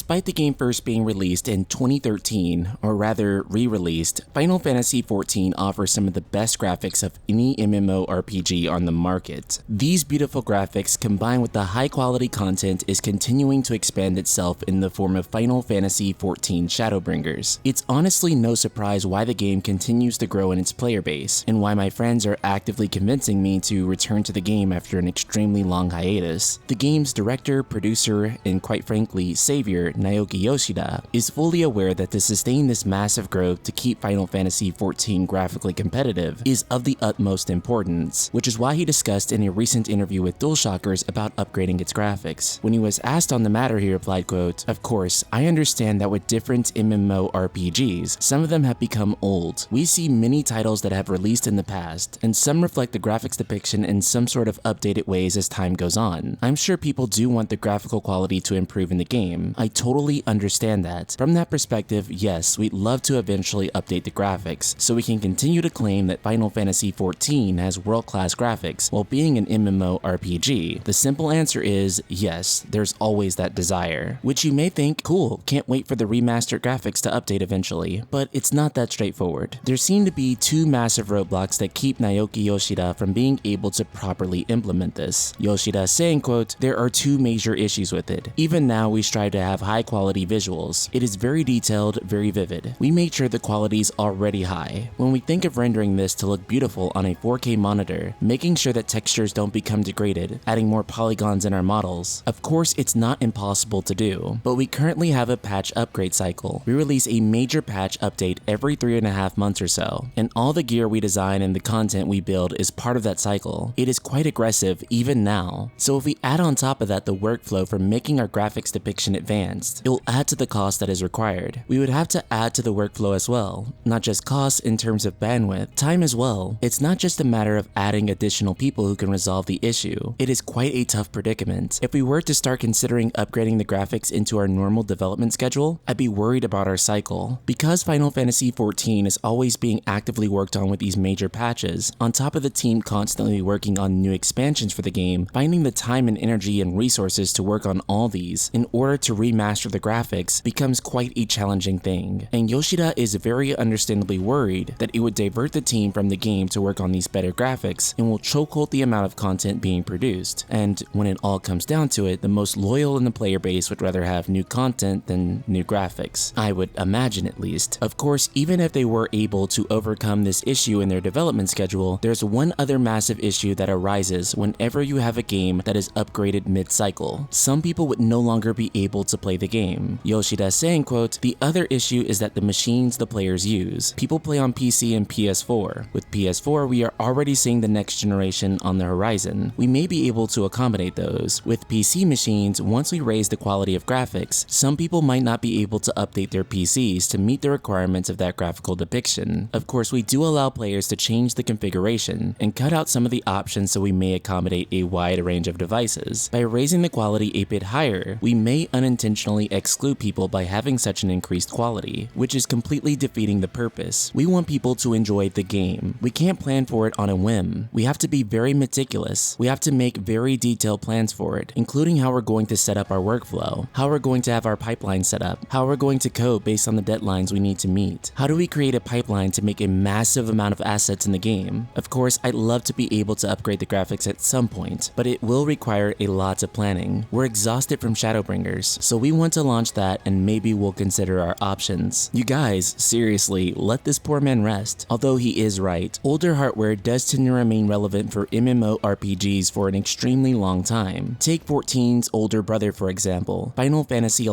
Despite the game first being released in 2013, or rather re-released, Final Fantasy XIV offers some of the best graphics of any MMORPG on the market. These beautiful graphics combined with the high quality content is continuing to expand itself in the form of Final Fantasy XIV Shadowbringers. It's honestly no surprise why the game continues to grow in its player base, and why my friends are actively convincing me to return to the game after an extremely long hiatus. The game's director, producer, and quite frankly, savior, Naoki Yoshida, is fully aware that to sustain this massive growth to keep Final Fantasy XIV graphically competitive is of the utmost importance, which is why he discussed in a recent interview with DualShockers about upgrading its graphics. When he was asked on the matter, he replied, quote, "Of course, I understand that with different MMORPGs, some of them have become old. We see many titles that have released in the past, and some reflect the graphics depiction in some sort of updated ways as time goes on. I'm sure people do want the graphical quality to improve in the game. I totally understand that. From that perspective, yes, we'd love to eventually update the graphics, so we can continue to claim that Final Fantasy XIV has world-class graphics while being an MMORPG. The simple answer is yes, there's always that desire." Which you may think, cool, can't wait for the remastered graphics to update eventually, but it's not that straightforward. There seem to be two massive roadblocks that keep Naoki Yoshida from being able to properly implement this. Yoshida saying, quote, "There are two major issues with it. Even now we strive to have high quality visuals. It is very detailed, very vivid. We made sure the quality is already high. When we think of rendering this to look beautiful on a 4K monitor, making sure that textures don't become degraded, adding more polygons in our models. Of course, it's not impossible to do, but we currently have a patch upgrade cycle. We release a major patch update every 3.5 months or so, and all the gear we design and the content we build is part of that cycle. It is quite aggressive even now. So if we add on top of that the workflow for making our graphics depiction advanced, it will add to the cost that is required. We would have to add to the workflow as well, not just costs in terms of bandwidth, time as well. It's not just a matter of adding additional people who can resolve the issue. It is quite a tough predicament. If we were to start considering upgrading the graphics into our normal development schedule, I'd be worried about our cycle. Because Final Fantasy XIV is always being actively worked on with these major patches, on top of the team constantly working on new expansions for the game, finding the time and energy and resources to work on all these in order to remaster the graphics becomes quite a challenging thing. And Yoshida is very understandably worried that it would divert the team from the game to work on these better graphics and will chokehold the amount of content being produced. And when it all comes down to it, the most loyal in the player base would rather have new content than new graphics. I would imagine, at least. Of course, even if they were able to overcome this issue in their development schedule, there's one other massive issue that arises whenever you have a game that is upgraded mid-cycle. Some people would no longer be able to play the game. Yoshida saying, quote, "The other issue is that the machines the players use. People play on PC and PS4. With PS4, we are already seeing the next generation on the horizon. We may be able to accommodate those. With PC machines, once we raise the quality of graphics, some people might not be able to update their PCs to meet the requirements of that graphical depiction. Of course, we do allow players to change the configuration and cut out some of the options so we may accommodate a wide range of devices. By raising the quality a bit higher, we may unintentionally exclude people by having such an increased quality, which is completely defeating the purpose. We want people to enjoy the game. We can't plan for it on a whim. We have to be very meticulous. We have to make very detailed plans for it, including how we're going to set up our workflow, how we're going to have our pipeline set up, how we're going to code based on the deadlines we need to meet. How do we create a pipeline to make a massive amount of assets in the game? Of course, I'd love to be able to upgrade the graphics at some point, but it will require a lot of planning. We're exhausted from Shadowbringers, so we want to launch that and maybe we'll consider our options. You guys, seriously, let this poor man rest. Although he is right, older hardware does tend to remain relevant for MMORPGs for an extremely long time. Take 14's older brother for example, Final Fantasy XI,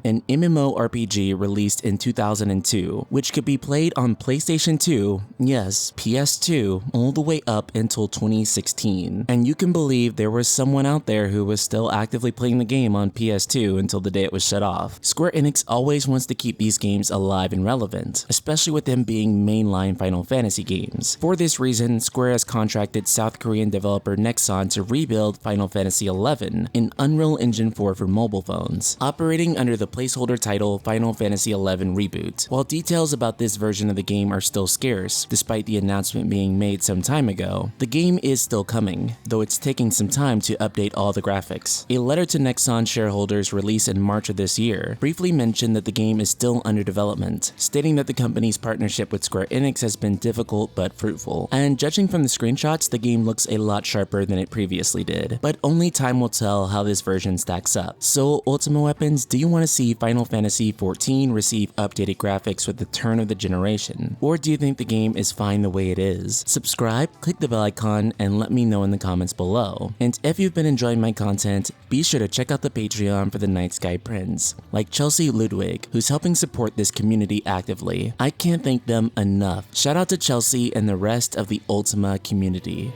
an MMORPG released in 2002, which could be played on PlayStation 2, yes, PS2, all the way up until 2016. And you can believe there was someone out there who was still actively playing the game on PS2 until the day it was shut off. Square Enix always wants to keep these games alive and relevant, especially with them being mainline Final Fantasy games. For this reason, Square has contracted South Korean developer Nexon to rebuild Final Fantasy XI in Unreal Engine 4 for mobile phones, operating under the placeholder title Final Fantasy XI Reboot. While details about this version of the game are still scarce, despite the announcement being made some time ago, the game is still coming, though it's taking some time to update all the graphics. A letter to Nexon shareholders released in March of this year, briefly mentioned that the game is still under development, stating that the company's partnership with Square Enix has been difficult but fruitful. And judging from the screenshots, the game looks a lot sharper than it previously did, but only time will tell how this version stacks up. So Ultima Weapons, do you want to see Final Fantasy XIV receive updated graphics with the turn of the generation? Or do you think the game is fine the way it is? Subscribe, click the bell icon, and let me know in the comments below. And if you've been enjoying my content, be sure to check out the Patreon for the Night Sky Prince, like Chelsea Ludwig, who's helping support this community actively. I can't thank them enough. Shout out to Chelsea and the rest of the Ultima community.